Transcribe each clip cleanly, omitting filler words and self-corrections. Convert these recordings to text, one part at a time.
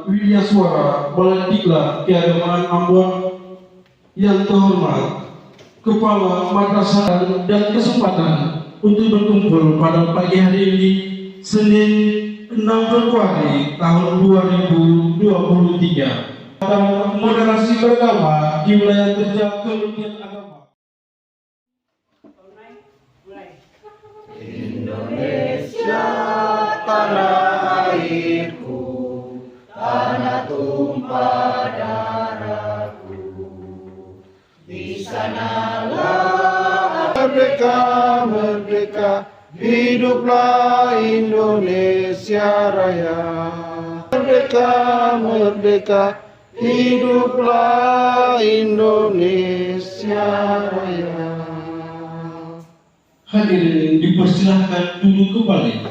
Widya Suara Balai Diklat Keagamaan Ambon yang terhormat, Kepala Madrasah dan kesempatan untuk berkumpul pada pagi hari ini Senin 6 Februari tahun 2023 pada moderasi beragama di wilayah kerja Kementerian Agama. Indonesia tanah airku, tanah tumpah darahku, di sanalah merdeka, merdeka, hiduplah Indonesia Raya. Merdeka, merdeka, hiduplah Indonesia Raya. Hadirin dipersilahkan duduk kembali.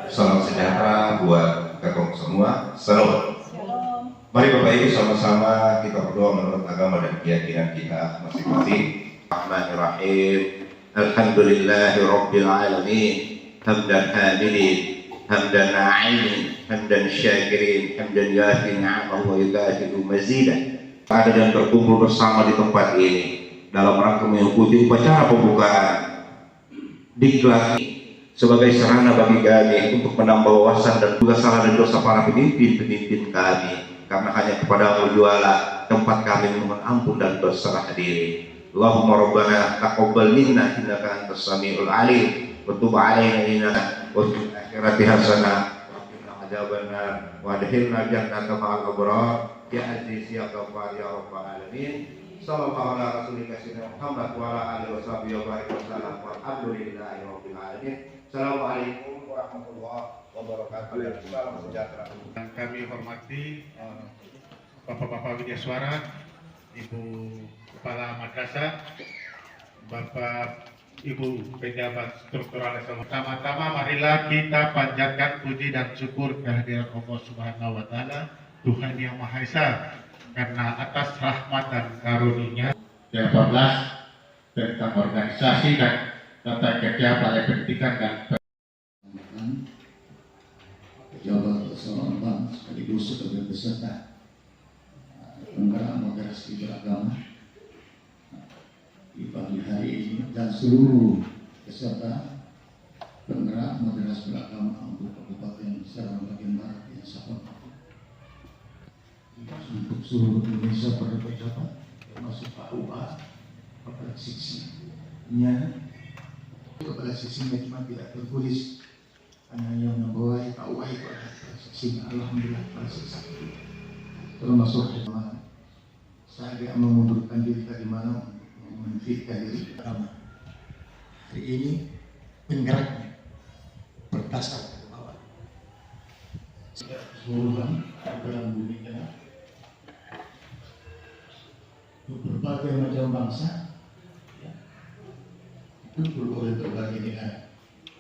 Salam sejahtera buat kakak semua. Salam. Mari Bapak Ibu sama-sama kita berdoa menurut agama dan keyakinan kita masing-masing. Bismillahirrahmanirrahim. Alhamdulillahi Rabbil Alamin. Hamdan hamidin, hamdan na'imin, hamdan syakirin, hamdan yafi ni'amahu wa yukafi'u mazidah. Ada dan berkumpul bersama di tempat ini dalam rangka mengikuti upacara pembukaan diklat sebagai sarana bagi kami untuk menambah wawasan dan juga salah dan dosa para pemimpin kami, karena hanya kepada Allah tempat kami memohon ampun dan berserah diri. Allahumma rabbana taqabbal minna innaka antas samiul alim wa tub alaina innaka wa fil akhirati hasanah wa qina adzabannar wa adkhilna jannata ma'al abrar. Ya Aziz ya Ghaffar ya Rabbal Alamin. Sallallahu ala rasulika sayyidina Muhammad wa ala alihi washabihi wa barik wasallam. Walhamdulillahi rabbil alamin. Assalamualaikum warahmatullahi wabarakatuh. Salam sejahtera. Kami hormati Bapak-Bapak Widya Suara, Ibu Kepala Madrasah, Bapak Ibu pejabat struktural. Pertama-tama marilah kita panjatkan puji dan syukur kehadiran Allah Subhanahu wa taala, Tuhan Yang Maha Esa, karena atas rahmat dan karunia. Yang 14 tentang organisasi dan tata kerja Balai Pendidikan dan pejabat seorang bank sekaligus sebagai peserta penggerak moderasi beragama di pagi hari ini, dan seluruh peserta penggerak moderasi beragama untuk Kabupaten Serang bagian Barat yang saya hormati. Untuk seluruh Indonesia pada pejabat termasuk Pak UA, kepala seksinya, kepala seksinya cuma tidak tertulis, hanya yang membawa Pak UA itu ada kepala seksinya. Alhamdulillah kepala seksi termasuk saya tidak mengundurkan diri tadi malam untuk menfitkan diri pertama. Hari ini penggeraknya berdasar ke bawah seluruhan dalam dunia untuk berbagai macam bangsa, ya, itu oleh berbagai negara,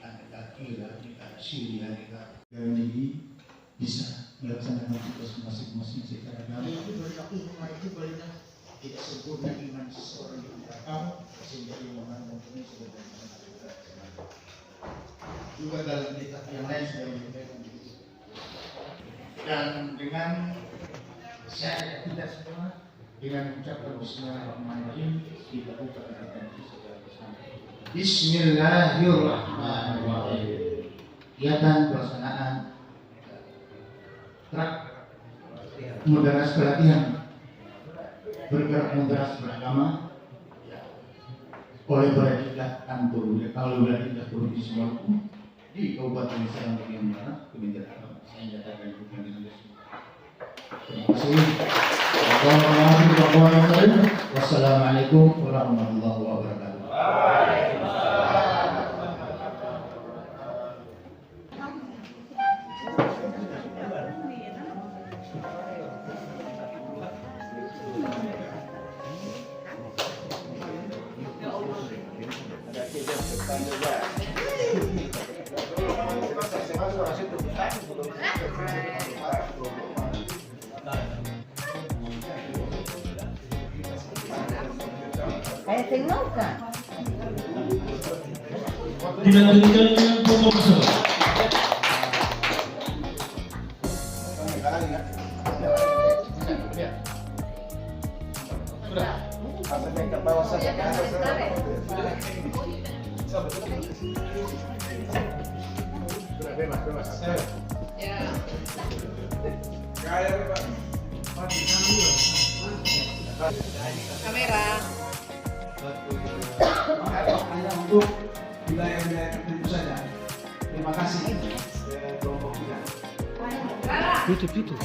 negara Irak, negara Syria, negara ini bisa melaksanakan tugas masing-masing secara damai. Tapi berlaku itu banyak tidak sempurna iman seseorang di antara kamu sehingga ia mempunyai sebagai juga dalam kitab yang lain sudah menyampaikan begitu. Dan dengan saya tidak semua dengan ucapan Bismillahirrahmanirrahim kita buka dan segala bersama. Bismillahirrahmanirrahim. Kegiatan pelaksanaan trak moderasi pelatihan bergerak moderasi beragama oleh Balai Diklat Kantor Provinsi Maluku di Kabupaten Serang bagian Barat, Kementerian Agama. Saya nyatakan dukungan dengan resmi. Terima kasih. Wassalamualaikum warahmatullahi wabarakatuh. Saya tengokkan. Dilanjutkan dengan pembahasan. Kamera. Hanya untuk wilayah-wilayah tertentu saja. Terima kasih kelompok kita. YouTube.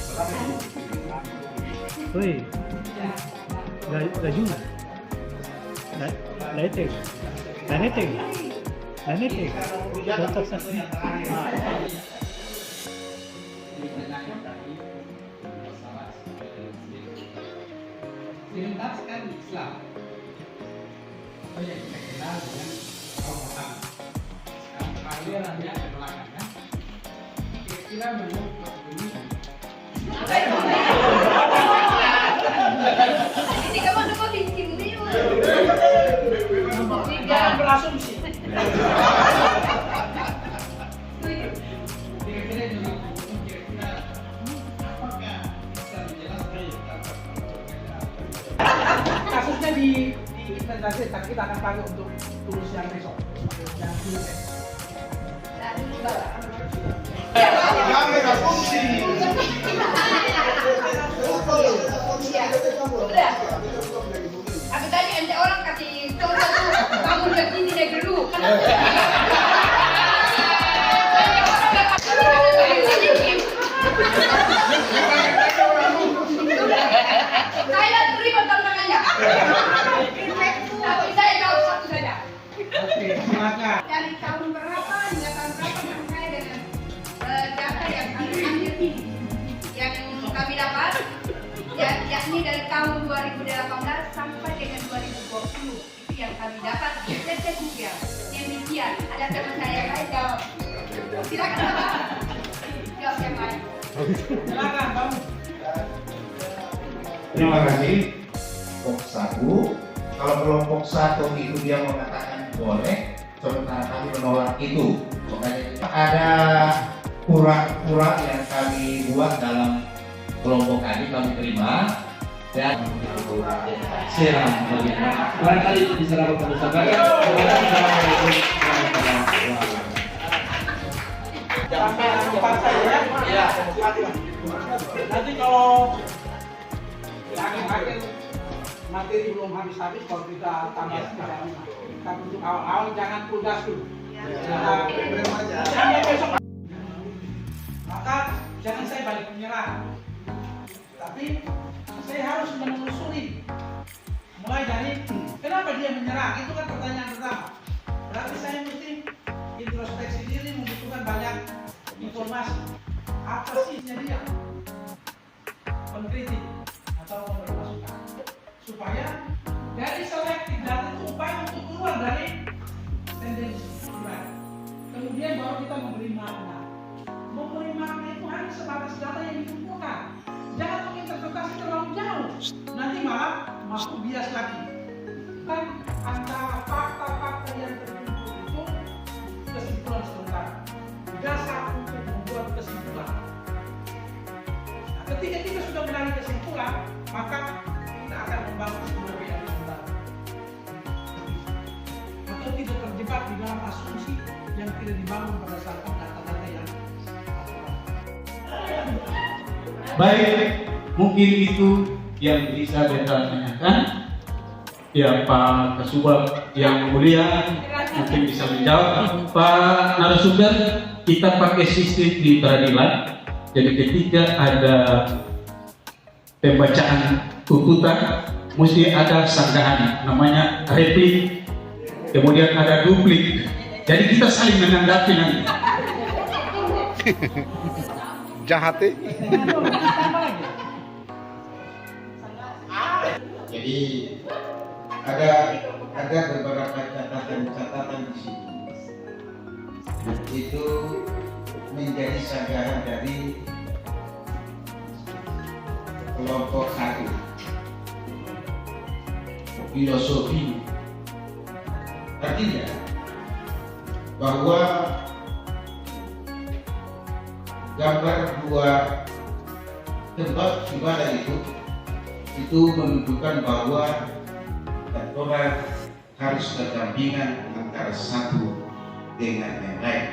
Oi. Laju. Lighting. Foto satu. Dihentaskan Islam atau yang kita kenal dengan Ramadan. Sekarang alirannya ke belakang kan? Kira-kira menurut ini Ini kamu nunggu bikin dulu. jangan berasumsi. Kira-kira juga kira-kira apakah bisa menjelaskan kasusnya di inventarisir, tapi kita akan pakai untuk tulis yang besok yang dulu tes. Udah. Aku tadi ada orang kasih tahu kamu udah gini dari dulu. Saya terima tantangannya. Tapi saya jawab satu saja. Oke, silakan. Dari tahun berapa hingga tahun berapa terkait dengan data yang kami ambil ini, yang kami dapat, yakni dari tahun 2018 sampai dengan 2020 itu yang kami dapat. Saya juga demikian. Ada teman saya lain jawab. Silakan Bapak. Jawab yang lain. Silakan kamu. Terima kasih. Kelompok 1. Kalau kelompok 1 itu dia mengatakan boleh, sementara kami menolak itu. Makanya ada pura-pura yang kami buat dalam kelompok kami terima dan siram bagaimana. Barangkali itu diserahkan kepada saudara. Sampai cepat saja ya. Nanti kalau di akhir-akhir materi belum habis-habis, kalau kita tambah kita untuk awal-awal jangan full gas dulu. Sampai besok. Maka jangan saya balik menyerah. Tapi saya harus menelusuri. Mulai dari kenapa dia menyerah? Itu kan pertanyaan pertama. Berarti saya mesti introspeksi diri, membutuhkan banyak informasi. Apa sih dia? Mengkritik atau memberi masukan supaya dari selektif data itu upaya untuk keluar dari tendensi kecurangan. Kemudian baru kita memberi makna. Memberi makna itu hanya sebatas data yang dikumpulkan. Jangan menginterpretasi terlalu jauh. Nanti malah masuk bias lagi. Kan antara fakta-fakta yang terkumpul itu kesimpulan sementara. Dasar untuk membuat kesimpulan. Nah, ketika kita sudah menarik kesimpulan, maka kita akan membangun sebuah keyakinan baru. Atau tidak terjebak di dalam asumsi yang tidak dibangun berdasarkan data-data yang akurat. Baik, mungkin itu yang bisa kita tanyakan. Ya, Pak Kasubag yang mulia mungkin bisa menjawab. Pak narasumber, kita pakai sistem di peradilan. Jadi ketika ada pembacaan tuntutan, mesti ada sanggahan, namanya replik, kemudian ada duplik. Jadi kita saling menanggapi nanti. Jahat Jadi ada beberapa catatan di sini. Itu menjadi sanggahan dari kelompok 1. Filosofi artinya bahwa gambar dua tempat ibadah itu menunjukkan bahwa orang harus berdampingan antara satu dengan yang lain.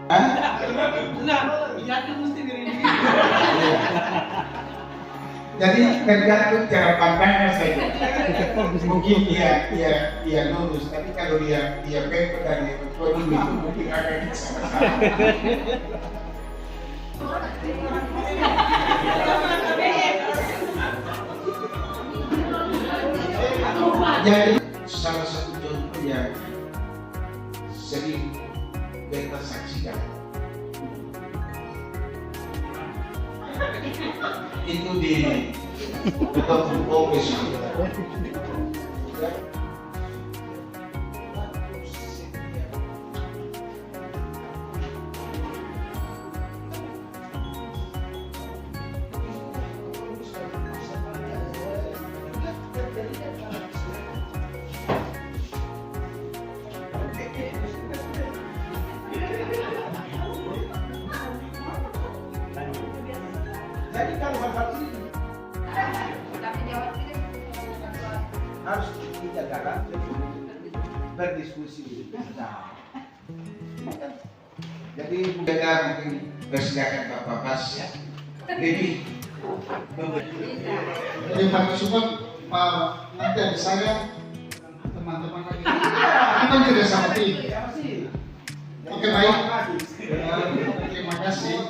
Nah, yakin mesti diri ini. Jadi tergantung cara pandangnya saja. Mungkin dia lulus, tapi kalau dia bebas dari ekonomi itu mungkin akan sama-sama. Jadi salah satu contoh yang sering kita saksikan itu di Ketua Kongres. Jadi kalau hal-hal ini Tapi jawab tidak. harus kita garap, berdiskusi. Nah, Jadi kita mungkin persilakan Bapak Bas ya. Jadi terima kasih Pak. Nanti ada saya teman-teman lagi. Kita tidak sama tim. Oke baik. Terima kasih.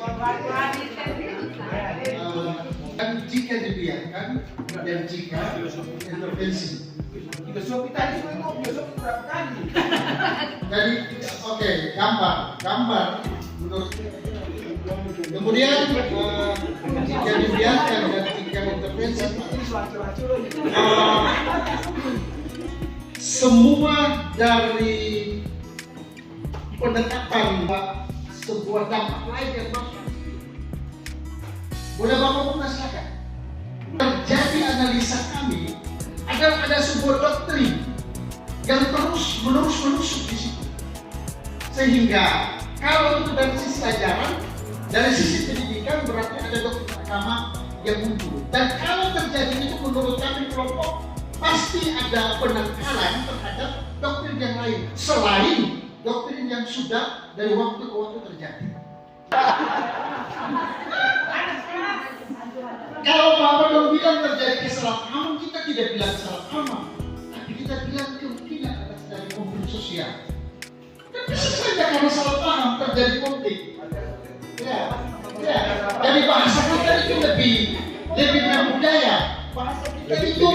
Dan jika dibiarkan dan jika intervensi. Besok kita besok berapa kali? Jadi oke, gambar menurut. Kemudian jika dibiarkan dan jika intervensi, semua dari pendekatan sebuah dampak lain yang masuk. Boleh Bapak buka silakan. Terjadi analisa kami agar ada sebuah doktrin yang terus menerus menusuk di situ. Sehingga kalau itu dari sisi ajaran, dari sisi pendidikan berarti ada doktrin agama yang muncul. Dan kalau terjadi itu menurut kami kelompok pasti ada penangkalan terhadap doktrin yang lain selain doktrin yang sudah dari waktu ke waktu terjadi. Kalau Bapak dong bilang terjadi kesalahpahaman, kita tidak bilang kesalahpahaman, tapi kita bilang kemungkinan ada terjadi konflik sosial. Dan bisa saja karena salah paham terjadi konflik. Ya. Jadi bahasa kita itu lebih berbudaya. Bahasa kita itu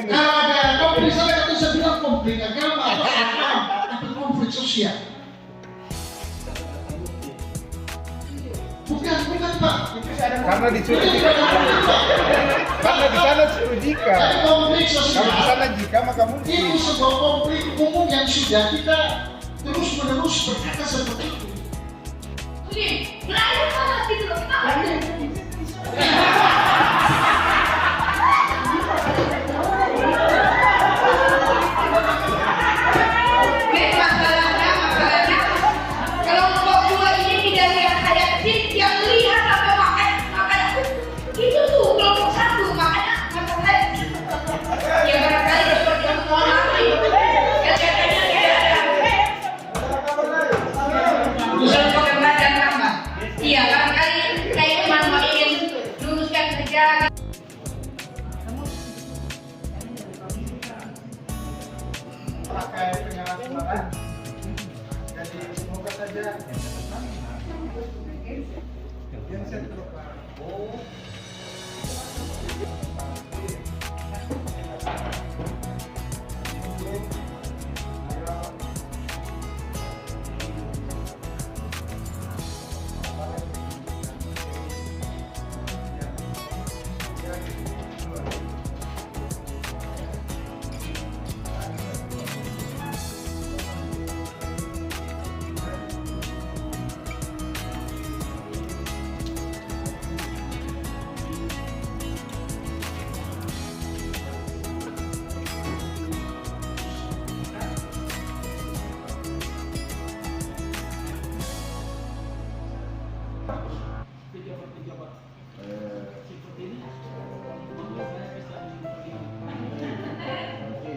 kalau ada konflik, saya itu saya bilang konflik agama atau salah paham, tapi konflik sosial. Bukan Pak. Karena disuruh jika. Karena di sana disuruh jika. Konflik sosial. Kalau di sana jika maka mungkin. Itu sebuah konflik umum yang sudah kita terus menerus berkata seperti itu. Nih, belajar banget gitu loh. Kita belajar. Masalahnya kelompok dua ini tidak lihat kayak yang lihat apa makanya itu tuh kelompok satu makanya masalahnya ya barangkali seperti yang orang iya barangkali kayak cuma mau ingin luruskan saja. Pakai penyala suara. Jadi semoga saja.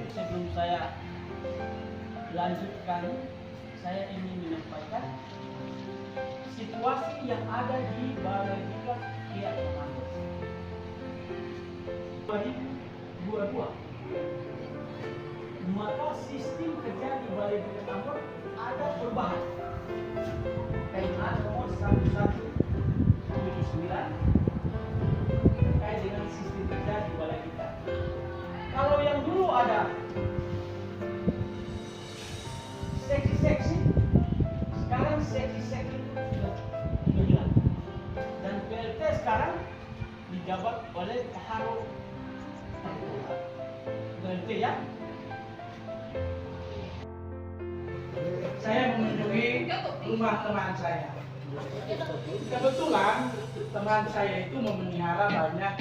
Sebelum saya lanjutkan, saya ingin menyampaikan situasi yang ada di Balai Diklat Kiat Komando. 2022. Maka sistem kerja di Balai Diklat Komando ada perubahan. KMA nomor 11/2009 terkait dengan sistem kerja di Balai Diklat. Kalau yang dulu ada seksi-seksi, sekarang seksi-seksi itu sudah hilang. Dan PLT sekarang dijabat oleh Kaharo PLT ya. Saya mengunjungi rumah teman saya. Kebetulan teman saya itu memelihara banyak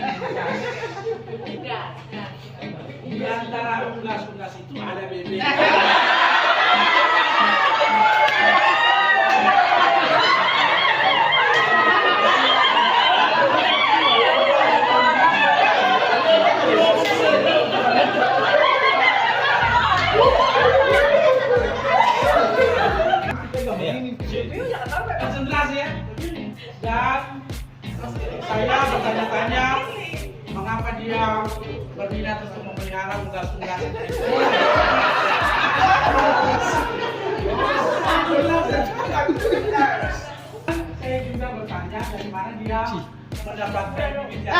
unggas. Di antara unggas-unggas itu ada bebek. Konsentrasi ya. Dan saya bertanya-tanya mengapa dia berminat untuk memelihara unggas-unggas. Saya juga bertanya dari mana dia mendapatkan bibitnya.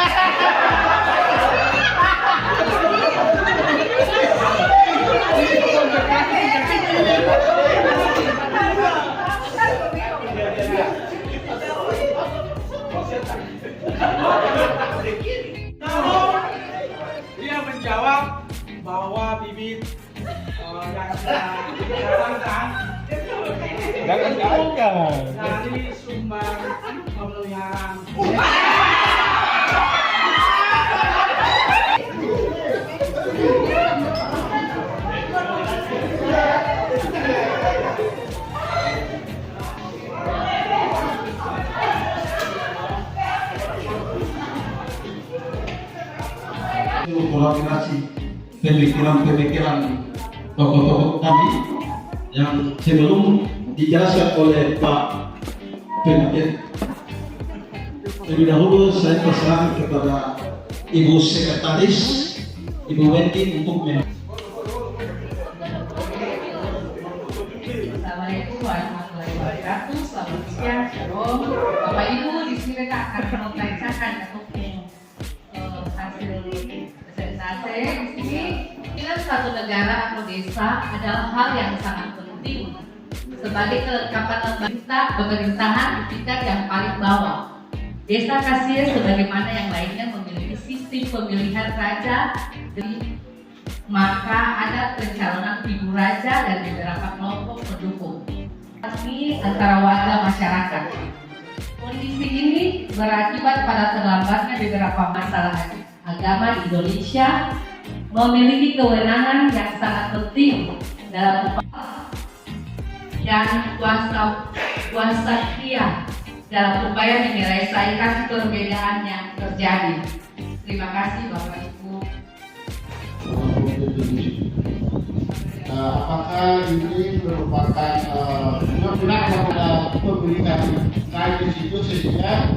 Dia menjawab bahwa bibit yang didapatkan dari sumber pemeliharaan. Kolaborasi pemikiran-pemikiran tokoh-tokoh kami yang sebelum dijelaskan oleh Pak Pengen. Lebih dahulu saya persilakan kepada Ibu Sekretaris, Ibu Wendy untuk Assalamualaikum warahmatullahi wabarakatuh. Selamat siang, shalom. Bapak Ibu, di sini kita akan membacakan hasil presentase. Di sini dalam suatu negara atau desa adalah hal yang sangat penting sebagai kelengkapan pemerintahan di tingkat yang paling bawah. Desa Kasih sebagaimana yang lainnya memiliki sistem pemilihan raja, maka ada pencalonan figur raja dan beberapa kelompok pendukung antara warga masyarakat. Kondisi ini berakibat pada terlambatnya beberapa masalah agama di Indonesia memiliki kewenangan yang sangat penting dalam dan kuasa kia dalam upaya menyelesaikan perbedaan yang terjadi. Terima kasih Bapak Ibu. Apakah ini merupakan benar pada pemberian kain di situ sehingga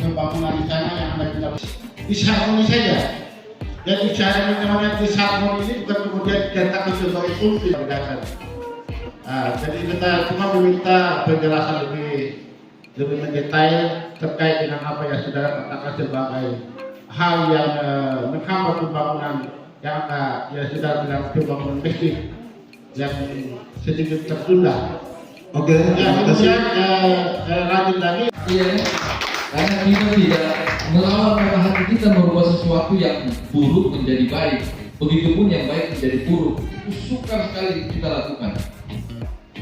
pembangunan di sana yang ada di dalam disharmoni saja. Dan bicara namanya disharmoni ini bukan kemudian dikatakan sebagai kultur yang berdasar. Jadi kita cuma meminta penjelasan lebih mendetail terkait dengan apa yang saudara katakan sebagai hal yang menghambat pembangunan yang sudah bilang pembangunan listrik yang sedikit tertunda. Oke, kemudian lanjut lagi. Iya, karena kita tidak melawan karena hati kita merubah sesuatu yang buruk menjadi baik, begitupun yang baik menjadi buruk. Itu sukar sekali kita lakukan.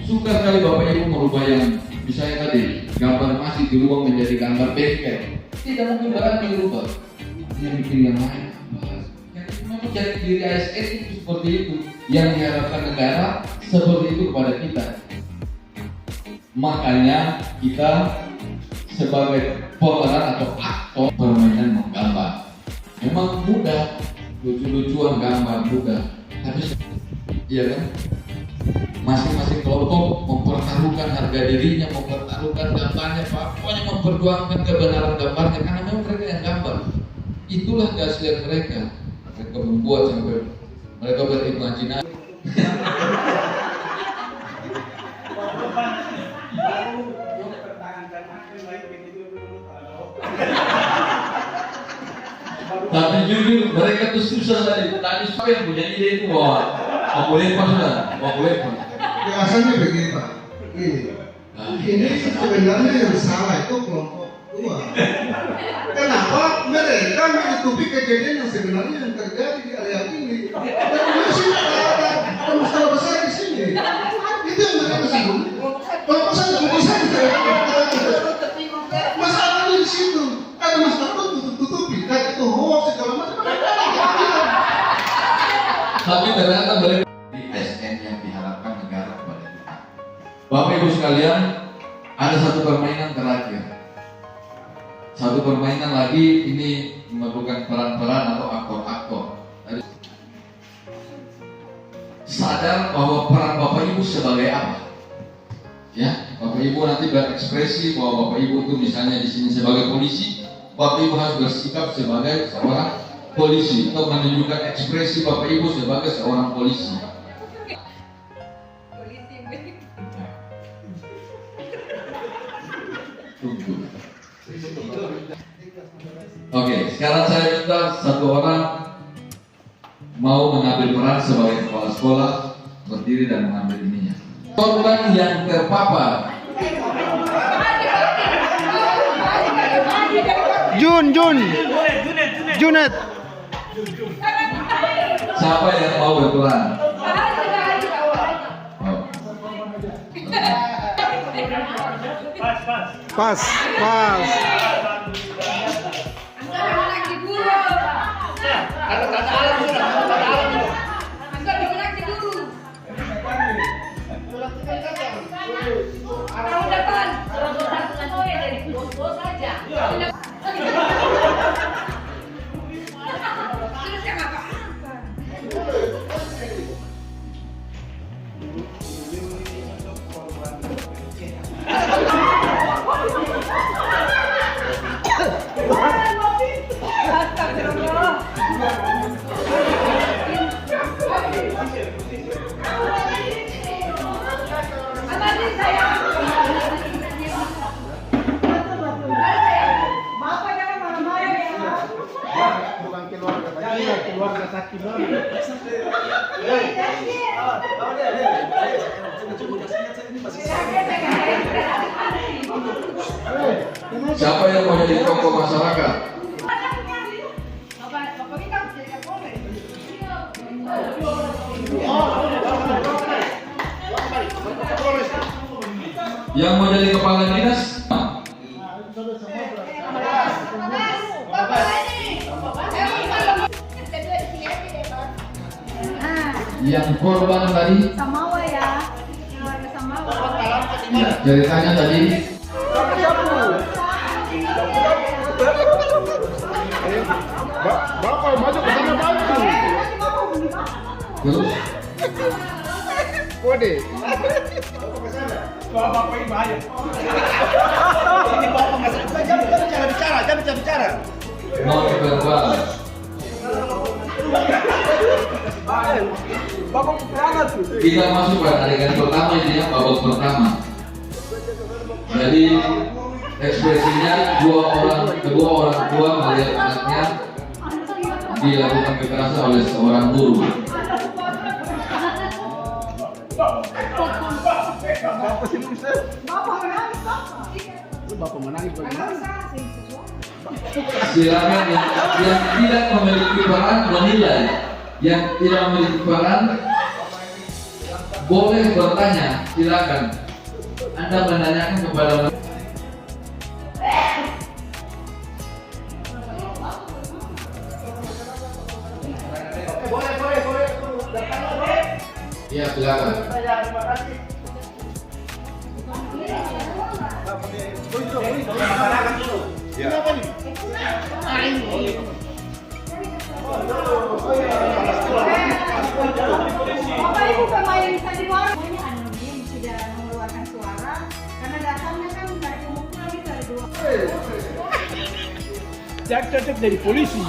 Sukar sekali Bapak Ibu merubah yang misalnya tadi gambar masih dirubah menjadi gambar bengkel. Tidak mungkin barang dirubah. Yang bikin yang lain. Jadi diri ASN itu seperti itu yang diharapkan negara seperti itu kepada kita. Makanya kita sebagai pemeran atau aktor permainan menggambar memang mudah, lucu-lucuan gambar mudah, tapi iya kan masing-masing kelompok mempertaruhkan harga dirinya, mempertaruhkan taklukkan gambarnya Pak, pokoknya memperjuangkan kebenaran gambarnya karena memang mereka yang gambar. Itulah keaslian mereka. Mereka membuat sampai mereka berimajinasi. Tapi jujur mereka tuh susah tadi siapa yang punya ide itu bahwa mau lempar sudah, mau lempar. Biasanya begini Pak, ini sebenarnya yang salah itu kelompok tua. Kenapa mereka menutupi kejadian yang sebenarnya yang terjadi di area ini? Dan masih ada masalah besar di sini. Itu yang mereka singgung. Kelompok satu. Masalahnya di situ. Ada masalah tutupi, kayak itu hoax segala macam. Tapi ternyata mereka SN yang diharapkan negara kepada kita. Bapak Ibu sekalian, ada satu permainan terakhir. Satu permainan lagi ini memerlukan peran-peran atau aktor-aktor. Sadar bahwa peran Bapak Ibu sebagai apa? Ya, Bapak Ibu nanti berekspresi bahwa Bapak Ibu itu misalnya di sini sebagai polisi, Bapak Ibu harus bersikap sebagai seorang polisi atau menunjukkan ekspresi Bapak Ibu sebagai seorang polisi. Oke, sekarang saya minta satu orang mau mengambil peran sebagai kepala sekolah, berdiri dan mengambil ininya. Korban yang terpapar. Junet. Siapa yang mau berperan? Pas. Tahun depan, jadi bos-bos aja. Terus yang apa? Bapak jangan marah-marah ya. Bukan keluarga sakit banget. Siapa yang mau jadi tokoh masyarakat? Bapak kita harus jadi Kapolres. Yang mau jadi kepala dinas? Yang korban tadi? Samawa ya. Keluarga Samawa. Ya, ceritanya tadi. Bapak maju ke sana maju. Terus? Kode. Bapak ini bahaya. Ini bapak masalah. Jangan bicara. Non verbal. Bapak keterangan tuh. Kita masuk pada adegan pertama ini ya, babak pertama. Jadi ekspresinya kedua orang tua melihat anaknya dilakukan kekerasan oleh seorang guru. Bapak menangis bagaimana? Silakan yang tidak memiliki peran menilai, yang tidak memiliki peran boleh bertanya. Silakan Anda menanyakan kepada ya, silakan. Bapak Ibu pemain tadi warna anonim tidak mengeluarkan suara karena dasarnya kan Jangan cocok jadi polisi.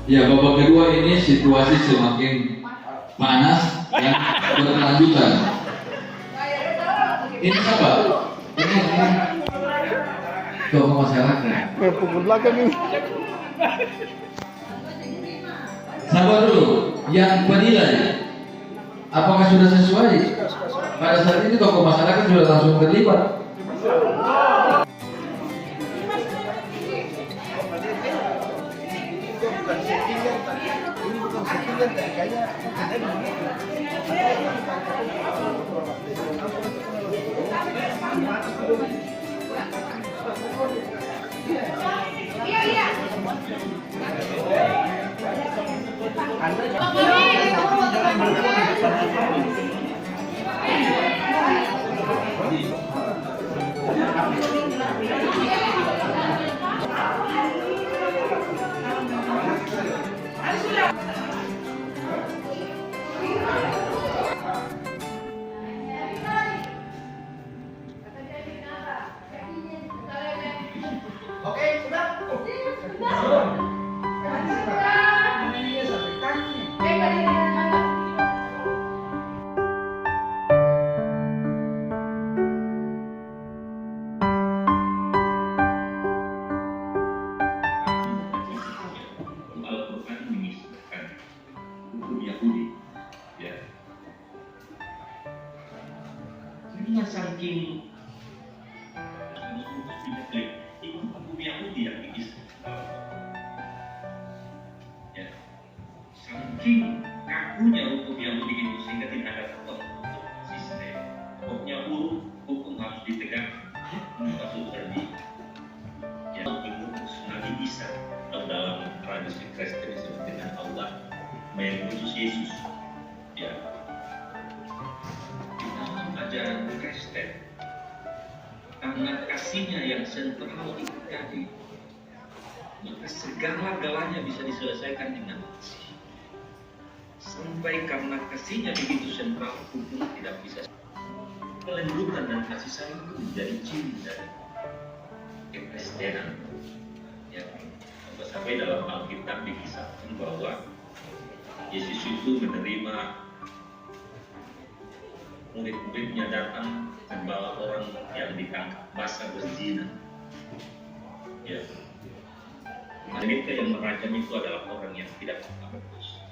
Ya, babak kedua ini situasi semakin panas dan berkelanjutan. Ini siapa? Ini tokoh masyarakat. Pukul belakang ini. Sabar dulu, yang penilai apakah sudah sesuai? Pada saat ini tokoh masyarakat sudah langsung terlibat. Saking hukum Yahudi yang ya, saking kakunya hukum Yahudi itu sehingga tidak ada sistem. Pokoknya hukum harus ditegakkan, harus terjadi. Ya, Nabi Isa dalam tradisi Kristen disebut dengan Allah mengutus Yesus. Ya, ajaran Kristen karena kasihnya yang sentral itu tadi, maka segala-galanya bisa diselesaikan dengan kasih. Sampai karena kasihnya begitu sentral, hukum tidak bisa. Kelembutan dan kasih sayang itu menjadi ciri dari kekristenan. Ya, sampai dalam Alkitab dikisahkan bahwa Yesus itu menerima murid-muridnya datang membawa orang yang ditangkap basah berzina. Ya, mereka yang merajam itu adalah orang yang tidak berdosa.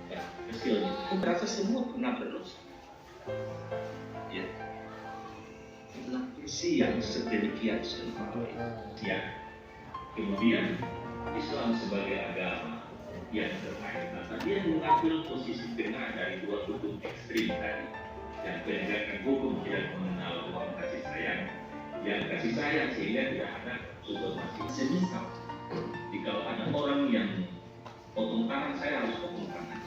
Ya, kecilnya, aku merasa semua pernah berdosa. Ya, karena visi yang sedemikian sentral. Ya, kemudian Islam sebagai agama yang terkait. Nah, dia mengambil posisi tengah dari dua kutub ekstrim tadi. Yang penegakan hukum tidak mengenal uang kasih sayang, yang kasih sayang sehingga tidak ada subordinasi. Semisal, jika ada orang yang potong tangan, saya harus potong tangan.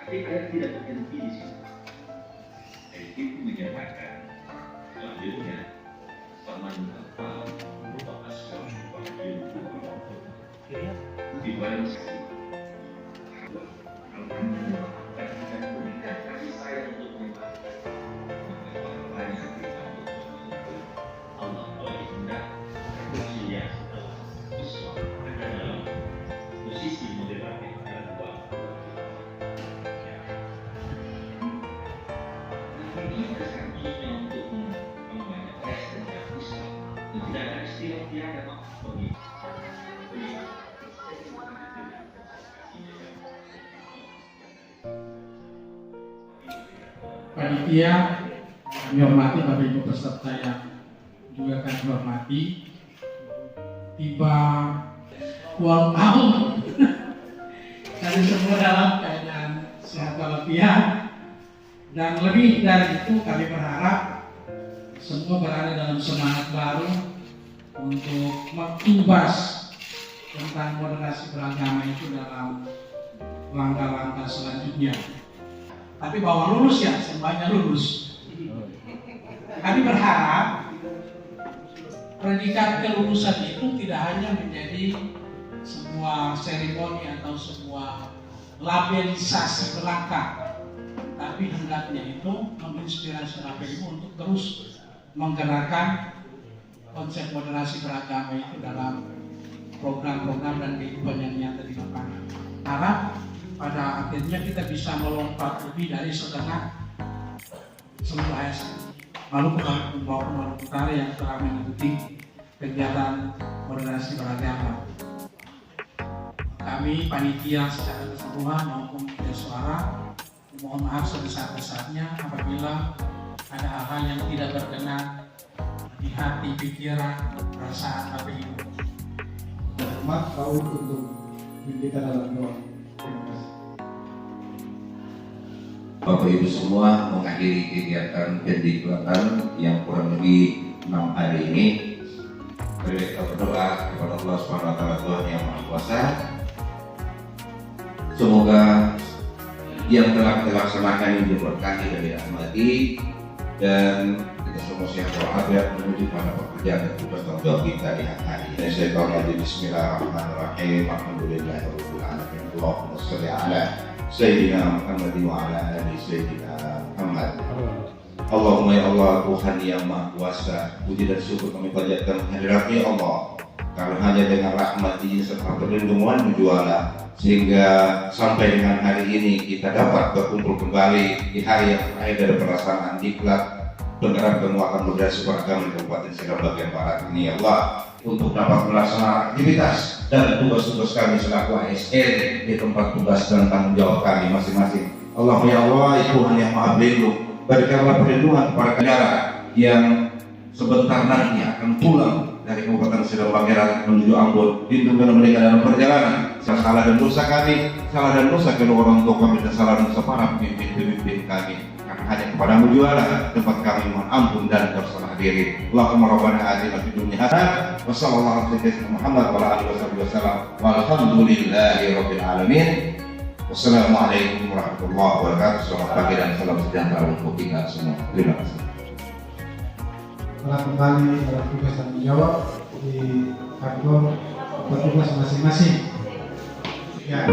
Tapi ayat tidak berhenti di situ. Ayat itu menyatakan selanjutnya, paman bapak asal di barang kasih sayang untuk menyebabkan banyak Allah Ta'ala rekonsiliasi Islam ada dalam posisi moderasi dan dua. Ini seharusnya untuk membanyak Kristen dan Islam tidak ada istilah tiada maksud bagi panitia, kami hormati Bapak Ibu peserta yang juga kami hormati. Tiba uang tahun kami semua dalam keadaan sehat walafiat, dan lebih dari itu kami berharap semua berada dalam semangat baru untuk menghibas tentang moderasi beragama itu dalam langkah-langkah selanjutnya. Tapi bahwa lulus ya, semuanya lulus. Kami berharap predikat kelulusan itu tidak hanya menjadi sebuah seremoni atau sebuah labelisasi belaka, tapi hendaknya itu menginspirasi Bapak Ibu untuk terus menggerakkan konsep moderasi beragama itu dalam program-program dan kehidupan yang nyata di lapangan. Harap pada akhirnya kita bisa melompat lebih dari setengah seluruh ASN Maluku maupun Maluku Utara yang telah mengikuti kegiatan moderasi beragama. Kami panitia secara keseluruhan maupun media suara mohon maaf sebesar-besarnya apabila ada hal-hal yang tidak berkenan di hati, pikiran, perasaan Bapak Ibu. Maaf kau untuk kita dalam doa. Terima kasih. Bapak Ibu semua mengakhiri kegiatan pendikbatan yang kurang lebih 6 hari ini. Kita berdoa kepada Allah SWT Tuhan yang Maha Kuasa. Semoga yang telah kita laksanakan ini diberkahi dan dirahmati, dan kita semua sehat walafiat menuju pada pekerjaan dan tugas tanggung jawab kita di hari ini. Saya tahu Bismillahirrahmanirrahim. Alhamdulillahirabbil alamin. Allahumma shalli ala Sayyidina Muhammad wa ala ali Sayyidina Muhammad. Allahumma ya Allah, Tuhan yang Maha Kuasa, puji dan syukur kami panjatkan hadirat-Mu ya Allah, karena hanya dengan rahmat ini serta perlindungan-Mu jualah sehingga sampai dengan hari ini kita dapat berkumpul kembali di hari yang terakhir dari pelaksanaan diklat penggerak penguatan moderasi beragama di Kabupaten Serang bagian Barat ini ya Allah, untuk dapat melaksanakan aktivitas dan tugas-tugas kami selaku ASN di tempat tugas dan tanggung jawab kami masing-masing. Allahumma ya Allah, Tuhan yang Maha Pelindung, berikanlah perlindungan kepada negara yang sebentar nanti akan pulang dari Kabupaten Serang Bagian menuju Ambon, lindungi mereka dalam perjalanan. Salah dan dosa kami, salah dan dosa kedua orang tua kami, dan salah dan dosa para pemimpin kami. Karena hanya kepadamu jualah tempat kami mohon ampun dan bersalah diri. Allahumma rabbana atina fid dunya hasanah wa sallallahu alaihi wasallam Muhammad wa ala alihi wasallam walhamdulillahi rabbil alamin. Wassalamualaikum warahmatullahi wabarakatuh. Selamat pagi dan salam sejahtera untuk kita semua. Terima kasih. Telah kembali dalam tugas tanggung jawab di kantor petugas masing-masing. Ya.